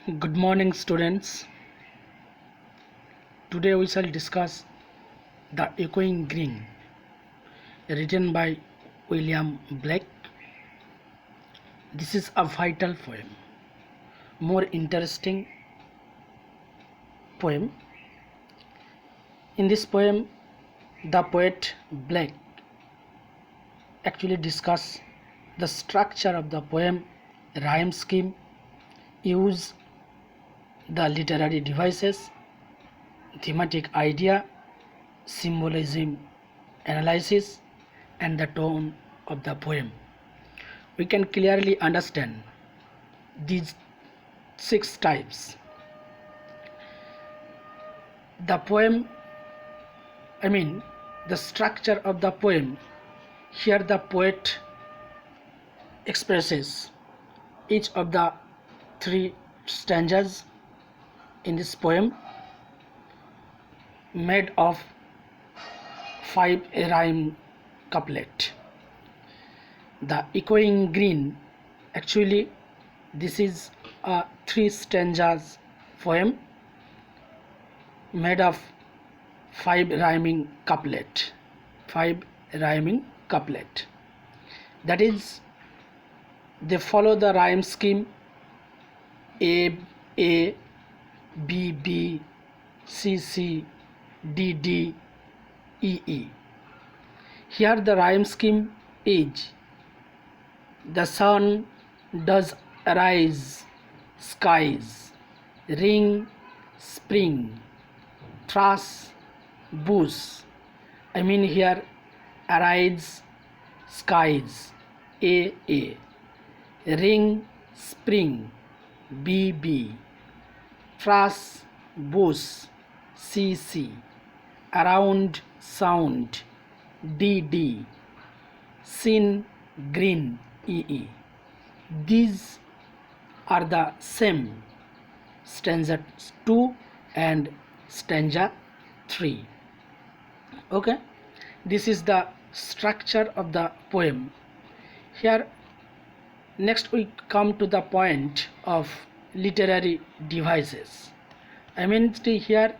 Good morning, students. Today we shall discuss The Echoing Green, written by William Blake. This is a vital poem, more interesting poem. In this poem, the poet Blake actually discuss the structure of the poem, rhyme scheme, use the literary devices, thematic idea, symbolism analysis, and the tone of the poem. We can clearly understand these 6 types. The poem, the structure of the poem. Here the poet expresses each of the 3 stanzas in this poem made of 5 rhyme couplet. The Echoing Green, actually this is a 3 stanzas poem made of 5 rhyming couplet. That is, they follow the rhyme scheme A, B, B, C, C, D, D, E, E. Here the rhyme scheme is: the sun does arise, skies, ring, spring, thrash, bush. Here arise, skies, A, ring, spring, B, B, thrash, bush, C, C, around, sound, D, D, sin, green, E, E. These are the same stanza 2 and stanza 3. Okay, this is the structure of the poem. Here next we come to the point of literary devices. Here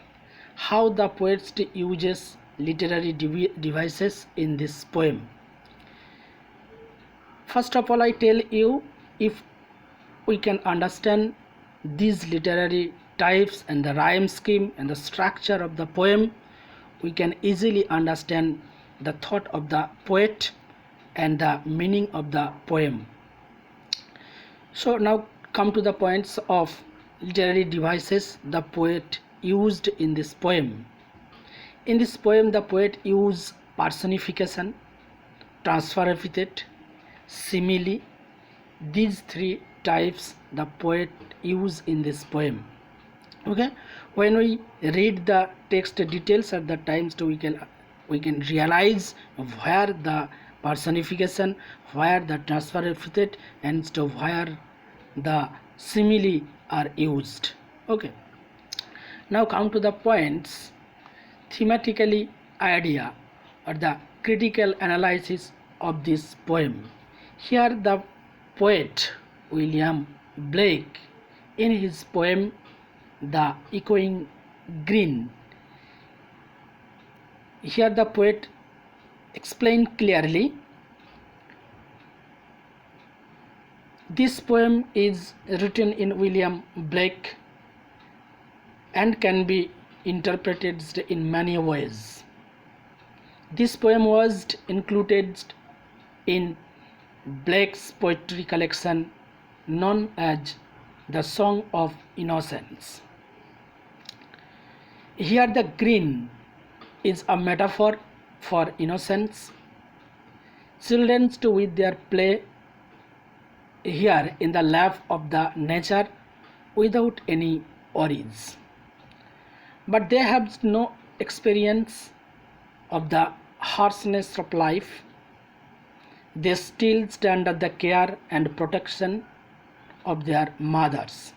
how the poet uses literary devices in this poem. First of all, I tell you, if we can understand these literary types and the rhyme scheme and the structure of the poem, we can easily understand the thought of the poet and the meaning of the poem. So now come to the points of literary devices the poet used in this poem. In this poem, the poet used personification, transfer epithet, simile. These 3 types the poet used in this poem. Okay, when we read the text details at the times, we can realize where the personification, where the transfer epithet, and where the simile are used. Okay, now come to the points thematically idea or the critical analysis of this poem. Here the poet William Blake, in his poem The Echoing Green, here the poet explained clearly this poem is written in William Blake and can be interpreted in many ways. This poem was included in Blake's poetry collection known as the Song of Innocence. Here the green is a metaphor for innocence. Children with their play here in the lap of the nature without any worries. But they have no experience of the harshness of life. They still stand under the care and protection of their mothers.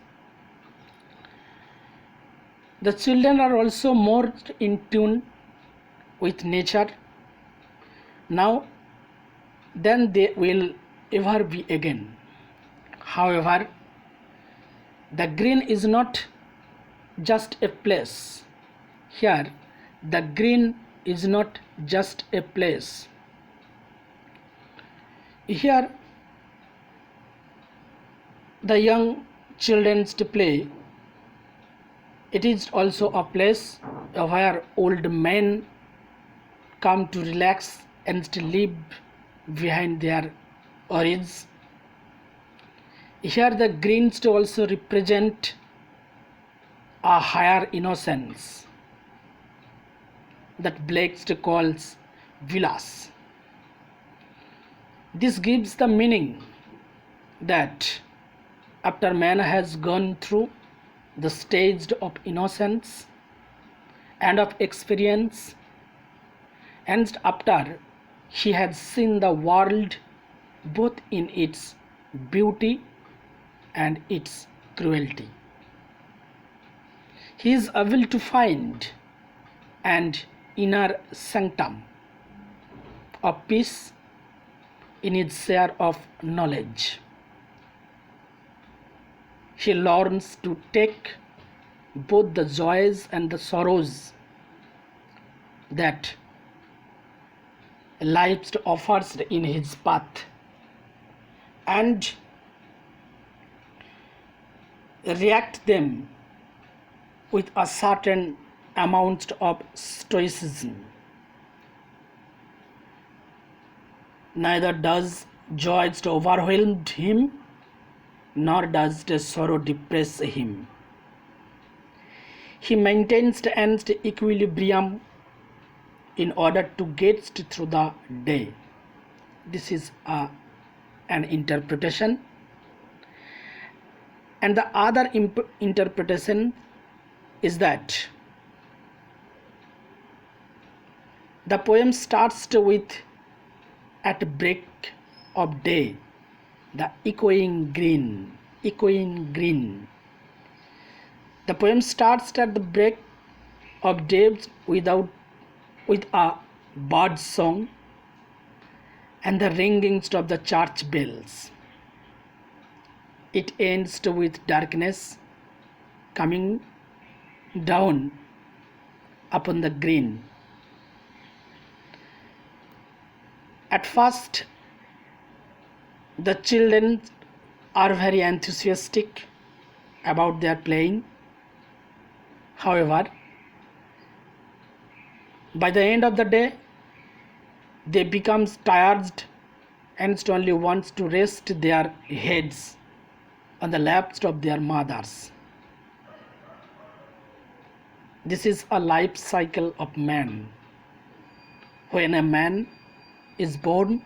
The children are also more in tune with nature now than they will ever be again. However, The green is not just a place. Here, the green is not just a place. Here, the young children's to play. It is also a place where old men come to relax and to live behind their oranges. Here the greens to also represent a higher innocence that Blake calls vilas. This gives the meaning that after man has gone through the stage of innocence and of experience, and after he has seen the world both in its beauty and its cruelty, he is able to find an inner sanctum of peace in his share of knowledge. He learns to take both the joys and the sorrows that life offers in his path, and react them with a certain amount of stoicism. Neither does joy overwhelm him, nor does the sorrow depress him. He maintains an equilibrium in order to get through the day. This is an interpretation. And the other interpretation is that the poem starts with at break of day, the echoing green. The poem starts at the break of day with a bird song and the ringing of the church bells. It ends with darkness coming down upon the green. At first, the children are very enthusiastic about their playing. However, by the end of the day, they become tired and only wants to rest their heads on the laps of their mothers. This is a life cycle of man. When a man is born,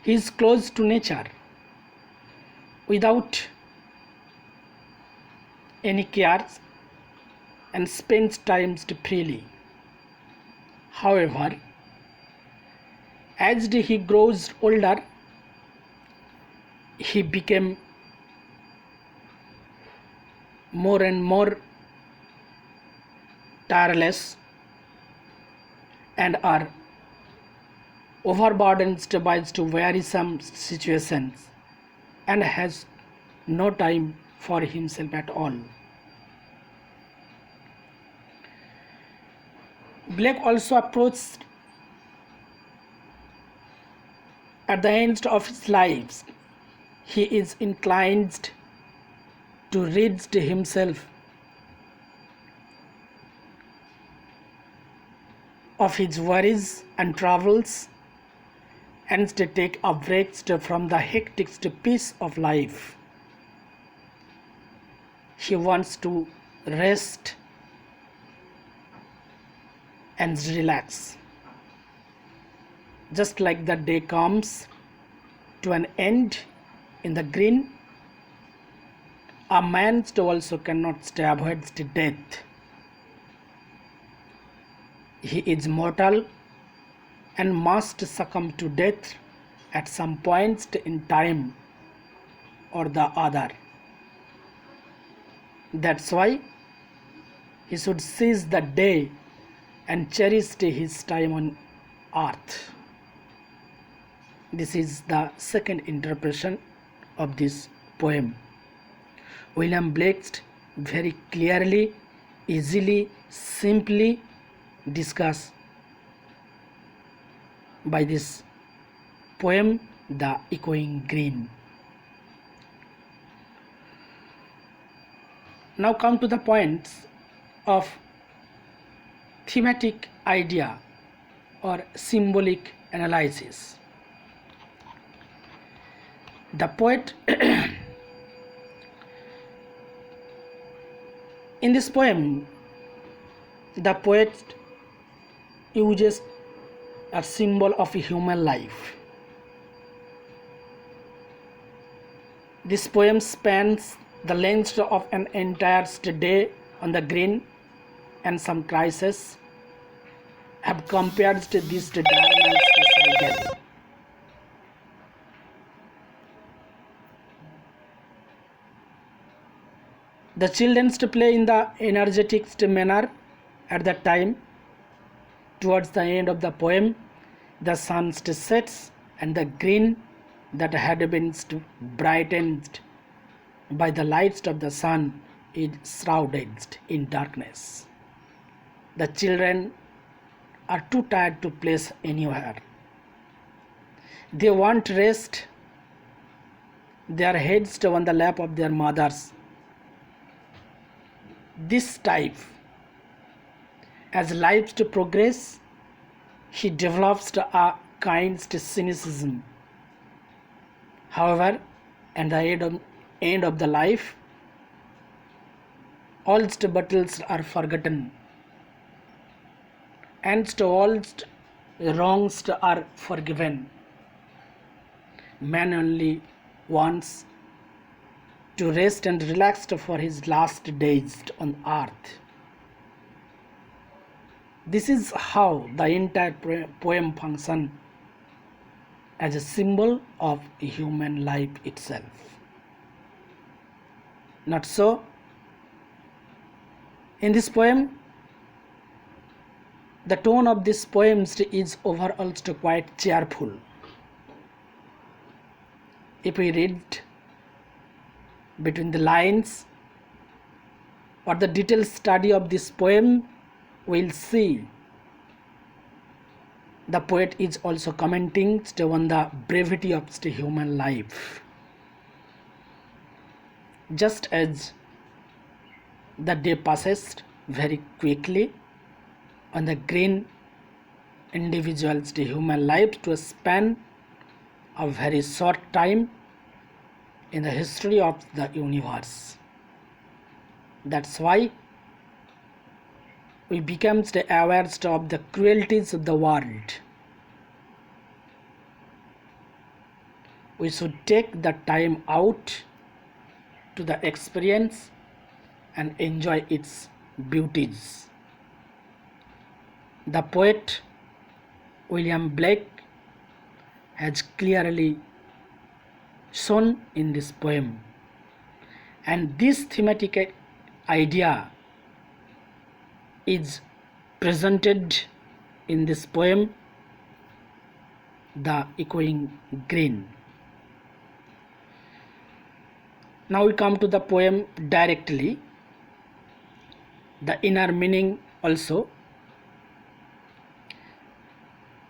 he is close to nature without any cares and spends time freely. However, as he grows older, he became more and more tireless and are overburdened by wearisome situations and has no time for himself at all. Blake also approached at the end of his life. He is inclined to rid himself of his worries and troubles and to take a break from the hectic pace of life. He wants to rest and relax. Just like the day comes to an end in the green, a man also cannot avoid death. He is mortal and must succumb to death at some point in time or the other. That's why he should seize the day and cherish his time on earth. This is the second interpretation of this poem. William Blake very clearly, easily, simply discuss by this poem, The Echoing Green. Now come to the points of thematic idea or symbolic analysis. The poet in this poem, the poet uses a symbol of a human life. This poem spans the length of an entire day on the green, and some crises have compared this to diurnal cycle. The children play in the energetic manner at that time. Towards the end of the poem, the sun sets and the green that had been brightened by the lights of the sun is shrouded in darkness. The children are too tired to play anywhere. They want rest, their heads on the lap of their mothers. This type, as life progress, he develops a kind of cynicism. However, at the end of the life, all battles are forgotten, and all wrongs are forgiven. Man only wants to rest and relax for his last days on earth. This is how the entire poem functions as a symbol of human life itself. Not so. In this poem, the tone of this poem is overall quite cheerful. If we read between the lines or the detailed study of this poem, we'll see the poet is also commenting on the brevity of the human life. Just as the day passes very quickly on the green individual's human life to a span of very short time in the history of the universe. That's why we become aware of the cruelties of the world. We should take the time out to the experience and enjoy its beauties. The poet William Blake has clearly shown in this poem, and this thematic idea is presented in this poem, The Echoing Green. Now we come to the poem directly, the inner meaning also.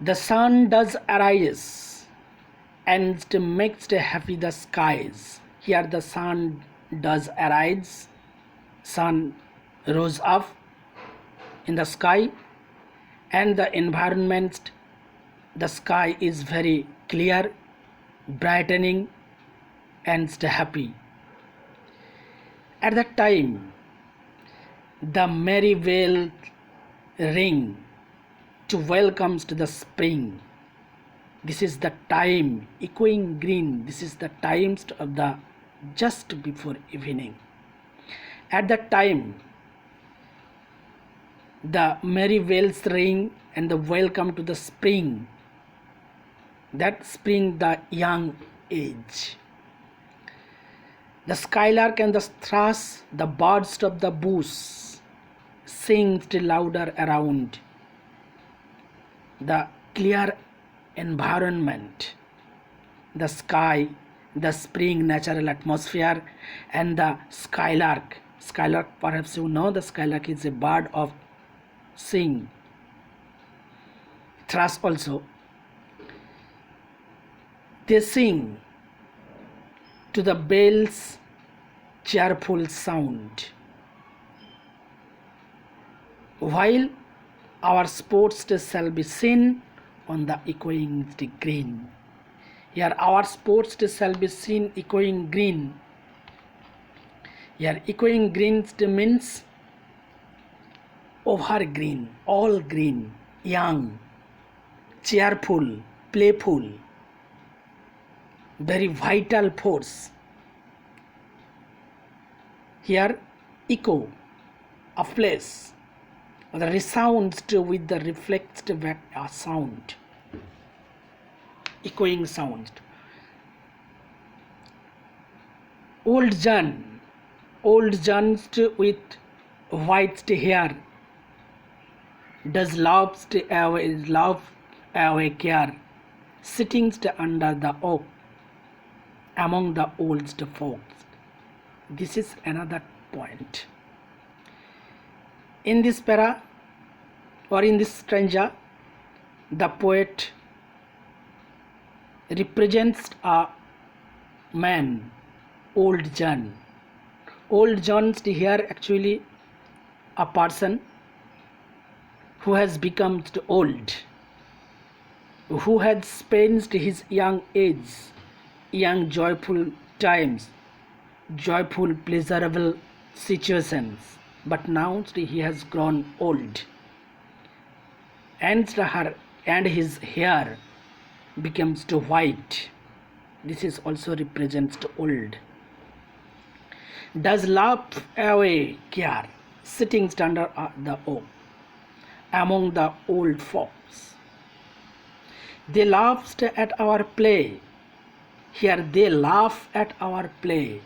The sun does arise and makes happy the skies. Here the sun does arise, sun rose up in the sky, and the environment, the sky is very clear, brightening and happy. At that time, the merry bell ring to welcome to the spring. This is the time, echoing green. This is the times of the just before evening. At that time, the merry bells ring and the welcome to the spring. That spring, the young age. The skylark and the thrush, the birds of the bush, sing louder around. The clear environment, the sky, the spring natural atmosphere, and the skylark. Skylark, perhaps you know, the skylark is a bird of sing. Thrush also. They sing to the bell's cheerful sound, while our sports day shall be seen on the echoing green. Here our sports day shall be seen echoing green. Here echoing green means over green, all green, young, cheerful, playful, very vital force. Here echo, a place, the resounds with the reflected sound, echoing sound. Old John with white hair, does love away care, sitting under the oak among the old folks. This is another point. In this para or in this stanza, the poet represents a man, Old John. Old John here actually a person who has become old, who had spent his young age, young joyful times, joyful pleasurable situations, but now he has grown old, and his hair becomes white. This is also represents old. Does love away care, sitting under the oak among the old folks. They laughed at our play. Here they laugh at our play.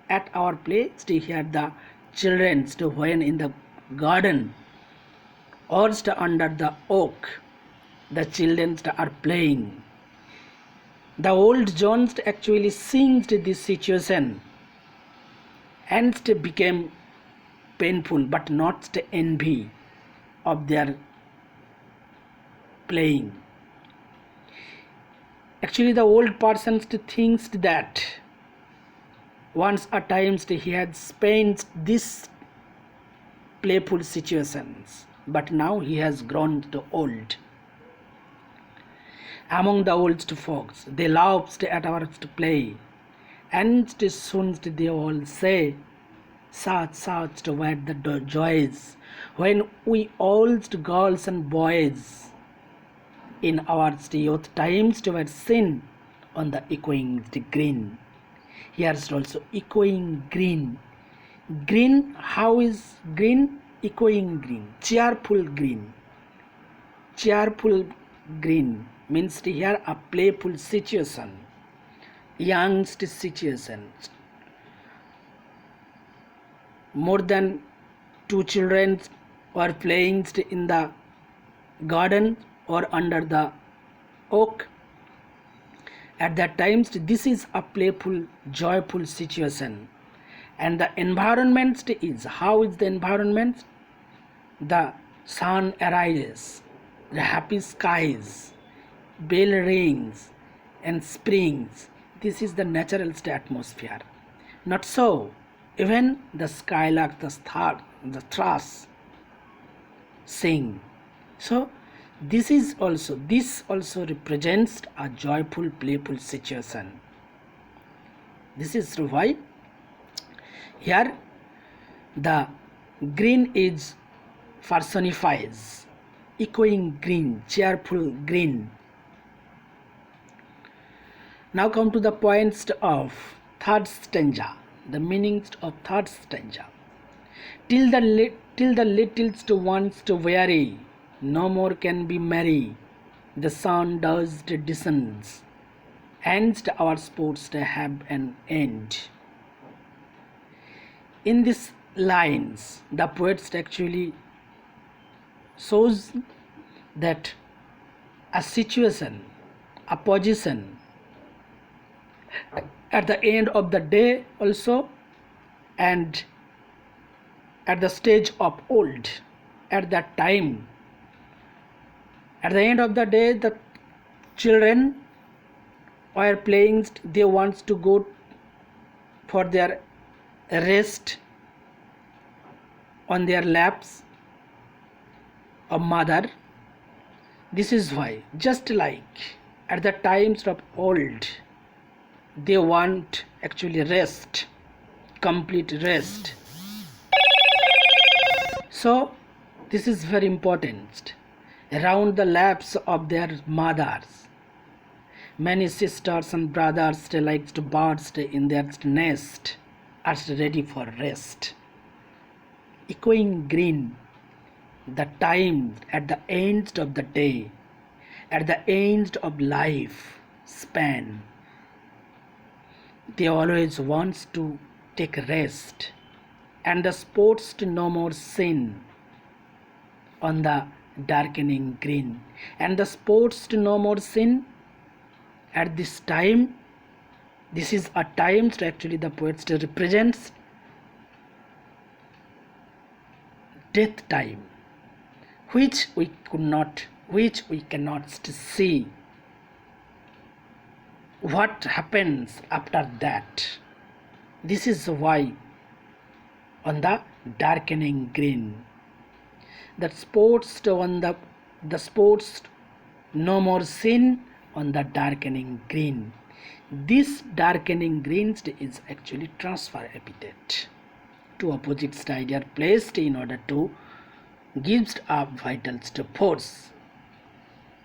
At our play, here the children when in the garden or under the oak, the children are playing. The old John actually sings this situation and became painful, but not the envy of their playing. Actually, the old person thinks that once a time he had spent this playful situations, but now he has grown to old. Among the old folks, they laughed at our play, and soon they all say, such were the joys when we old girls and boys in our youth times were seen on the echoing green. Here is also echoing green. Green, how is green? Echoing green, cheerful green. Cheerful green means here a playful situation, young situation. More than two children were playing in the garden or under the oak. At that time, this is a playful, joyful situation. And the environment is, how is the environment? The sun arises, the happy skies, bell rings and springs. This is the natural atmosphere. Not so. Even the skylark, the thrush sing. So this also represents a joyful, playful situation. This is why here the green is personifies, echoing green, cheerful green. Now come to the points of third stanza, the meanings of third stanza. Till the littlest ones to weary, no more can be merry. The sun does descends, and our sports have an end. In these lines, the poet actually shows that a situation, a position at the end of the day also, and at the stage of old, at that time, at the end of the day, the children were playing, they want to go for their rest on their laps of mother. This is why, just like at the times of old, they want actually rest, complete rest. So this is very important. Around the laps of their mothers, many sisters and brothers like birds in their nest are ready for rest. Echoing green, the time at the end of the day, at the end of life span, they always want to take rest, and the sports to no more sin on the darkening green, and the sports to no more sin at this time. This is a time to actually the poets represents death time, which we cannot see what happens after that. This is why on the darkening green, that sports on the sports no more sin on the darkening green. This darkening green is actually transfer epithet. Two opposites idea placed in order to gives a vital force.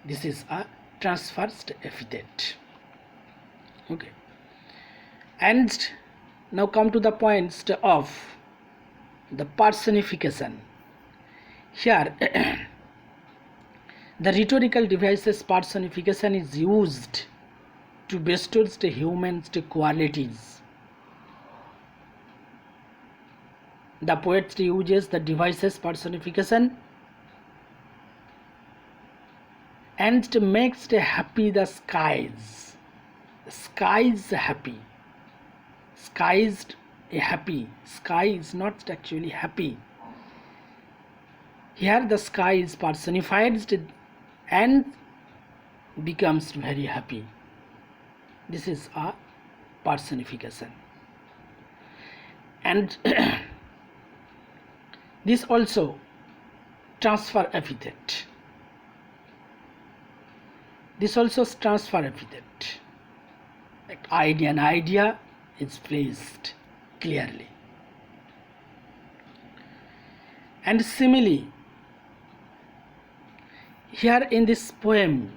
This is a transfer epithet. Okay. And now come to the points of the personification. Here the rhetorical devices personification is used to bestow the human's qualities. The poet uses the devices personification and makes happy the skies. The sky is happy. Sky is happy. Sky is not actually happy. Here the sky is personified and becomes very happy. This is a personification. And this also transfer epithet. This also transfer epithet. Like an idea is placed clearly. And simile. Here in this poem,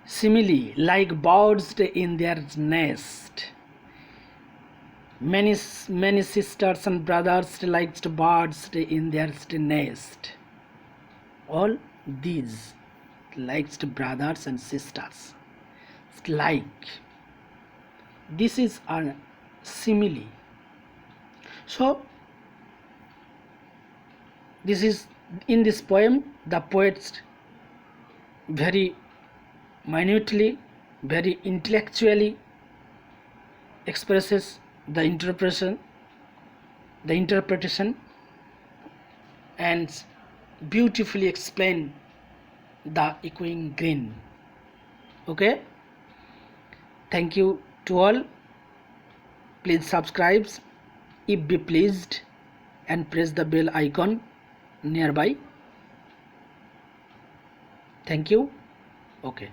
simile, like birds in their nest. Many sisters and brothers like birds in their nest. All these like brothers and sisters. Like this is a simile. So this is in this poem the poet very minutely, very intellectually expresses the interpretation and beautifully explain the echoing green. Okay, thank you to all. Please subscribe if be pleased and press the bell icon nearby. Thank you. Okay.